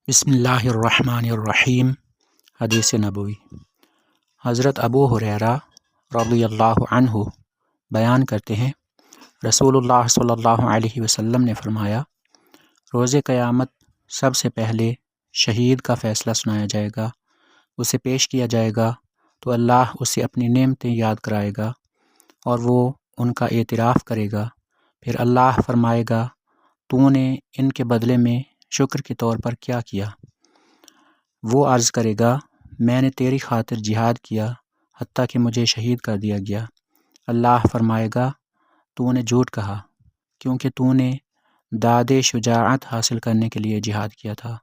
بسم اللہ الرحمن الرحیم۔ حدیث نبوی۔ حضرت ابو ہریرہ رضی اللہ عنہ بیان کرتے ہیں، رسول اللہ صلی اللہ علیہ وسلم نے فرمایا، روز قیامت سب سے پہلے شہید کا فیصلہ سنایا جائے گا، اسے پیش کیا جائے گا تو اللہ اسے اپنی نعمتیں یاد کرائے گا اور وہ ان کا اعتراف کرے گا۔ پھر اللہ فرمائے گا، تو نے ان کے بدلے میں شکر کے طور پر کیا کیا؟ وہ عرض کرے گا، میں نے تیری خاطر جہاد کیا حتیٰ کہ مجھے شہید کر دیا گیا۔ اللہ فرمائے گا، تو نے جھوٹ کہا کیونکہ تو نے داد شجاعت حاصل کرنے کے لیے جہاد کیا تھا۔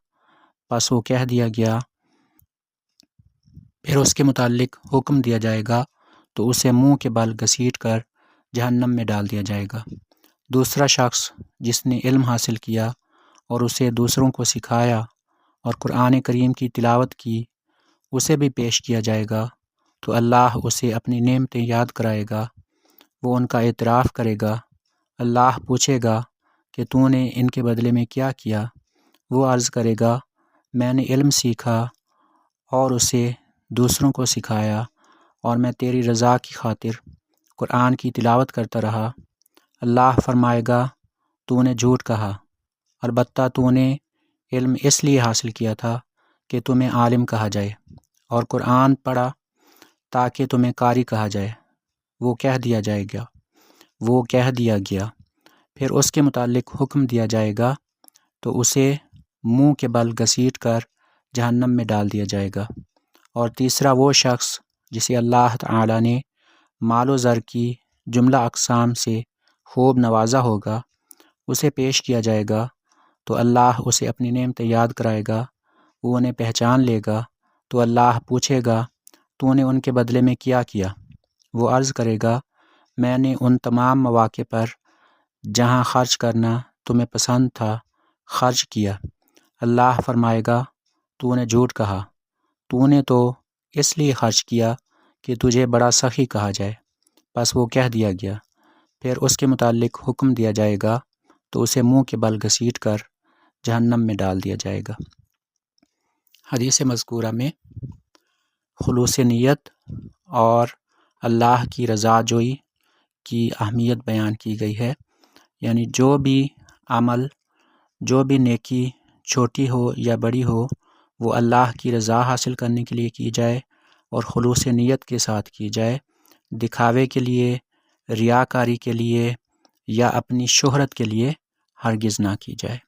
پس وہ کہہ دیا گیا، پھر اس کے متعلق حکم دیا جائے گا تو اسے منہ کے بل گھسیٹ کر جہنم میں ڈال دیا جائے گا۔ دوسرا شخص جس نے علم حاصل کیا اور اسے دوسروں کو سکھایا اور قرآن کریم کی تلاوت کی، اسے بھی پیش کیا جائے گا تو اللہ اسے اپنی نعمتیں یاد کرائے گا، وہ ان کا اعتراف کرے گا۔ اللہ پوچھے گا کہ تو نے ان کے بدلے میں کیا کیا؟ وہ عرض کرے گا، میں نے علم سیکھا اور اسے دوسروں کو سکھایا اور میں تیری رضا کی خاطر قرآن کی تلاوت کرتا رہا۔ اللہ فرمائے گا، تو نے جھوٹ کہا، البتہ تو نے علم اس لیے حاصل کیا تھا کہ تمہیں عالم کہا جائے اور قرآن پڑھا تاکہ تمہیں قاری کہا جائے۔ وہ کہہ دیا گیا پھر اس کے متعلق حکم دیا جائے گا تو اسے منہ کے بل گھسیٹ کر جہنم میں ڈال دیا جائے گا۔ اور تیسرا وہ شخص جسے اللہ تعالی نے مال و زر کی جملہ اقسام سے خوب نوازا ہوگا، اسے پیش کیا جائے گا تو اللہ اسے اپنی نعمتیں یاد کرائے گا، وہ انہیں پہچان لے گا تو اللہ پوچھے گا، تو نے ان کے بدلے میں کیا کیا؟ وہ عرض کرے گا، میں نے ان تمام مواقع پر جہاں خرچ کرنا تمہیں پسند تھا خرچ کیا۔ اللہ فرمائے گا، تو نے جھوٹ کہا، تو نے تو اس لیے خرچ کیا کہ تجھے بڑا سخی کہا جائے۔ پس وہ کہہ دیا گیا، پھر اس کے متعلق حکم دیا جائے گا تو اسے منہ کے بل گھسیٹ کر جہنم میں ڈال دیا جائے گا۔ حدیث مذکورہ میں خلوص نیت اور اللہ کی رضا جوئی کی اہمیت بیان کی گئی ہے، یعنی جو بھی عمل، جو بھی نیکی چھوٹی ہو یا بڑی ہو، وہ اللہ کی رضا حاصل کرنے کے لیے کی جائے اور خلوص نیت کے ساتھ کی جائے، دکھاوے کے لیے، ریاکاری کے لیے یا اپنی شہرت کے لیے ہرگز نہ کی جائے۔